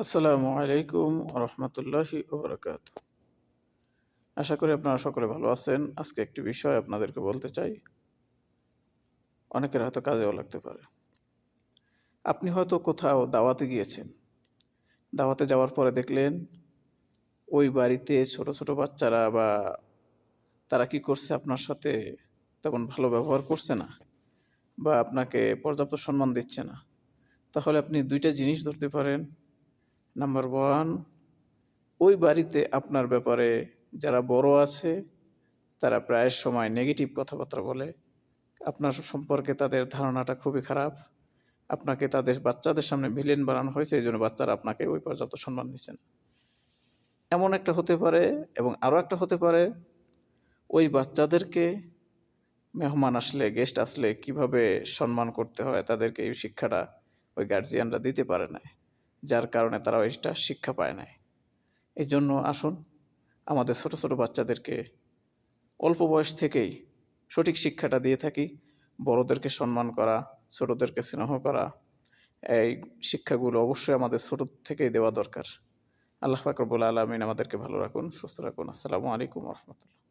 আসসালামু আলাইকুম রহমতুল্লাহি ওবরাকাতু। আশা করি আপনারা সকলে ভালো আছেন। আজকে একটি বিষয় আপনাদেরকে বলতে চাই, অনেকের হয়তো কাজেও লাগতে পারে। আপনি হয়তো কোথাও দাওয়াতে গিয়েছেন, দাওয়াতে যাওয়ার পরে দেখলেন ওই বাড়িতে ছোট ছোট বাচ্চারা বা তারা কি করছে, আপনার সাথে তেমন ভালো ব্যবহার করছে না বা আপনাকে পর্যাপ্ত সম্মান দিচ্ছে না। তাহলে আপনি দুইটা জিনিস ধরতে পারেন। নাম্বার ওয়ান, ওই বাড়িতে আপনার ব্যাপারে যারা বড় আছে তারা প্রায় সময় নেগেটিভ কথাবার্তা বলে। আপনার সম্পর্কে তাদের ধারণাটা খুবই খারাপ। আপনাকে তাদের বাচ্চাদের সামনে ভিলেন বানানো হয়েছে, এই জন্য বাচ্চারা আপনাকে ওই পর্যাপ্ত সম্মান দিচ্ছেন। এমন একটা হতে পারে। এবং আরও একটা হতে পারে, ওই বাচ্চাদেরকে মেহমান আসলে, গেস্ট আসলে কিভাবে সম্মান করতে হয় তাদেরকে এই শিক্ষাটা ওই গার্জিয়ানরা দিতে পারে না, যার কারণে তারা ওইটা শিক্ষা পায় না। এই জন্য আসুন আমাদের ছোট ছোট বাচ্চাদেরকে অল্প বয়স থেকেই সঠিক শিক্ষাটা দিয়ে থাকি। বড়দেরকে সম্মান করা, ছোটদেরকে স্নেহ করা, এই শিক্ষাগুলো অবশ্যই আমাদের ছোট থেকেই দেওয়া দরকার। আল্লাহ পাক রব্বুল আলামিন আমাদেরকে ভালো রাখুন, সুস্থ রাখুন। আসসালামু আলাইকুম রহমতুল্লাহ।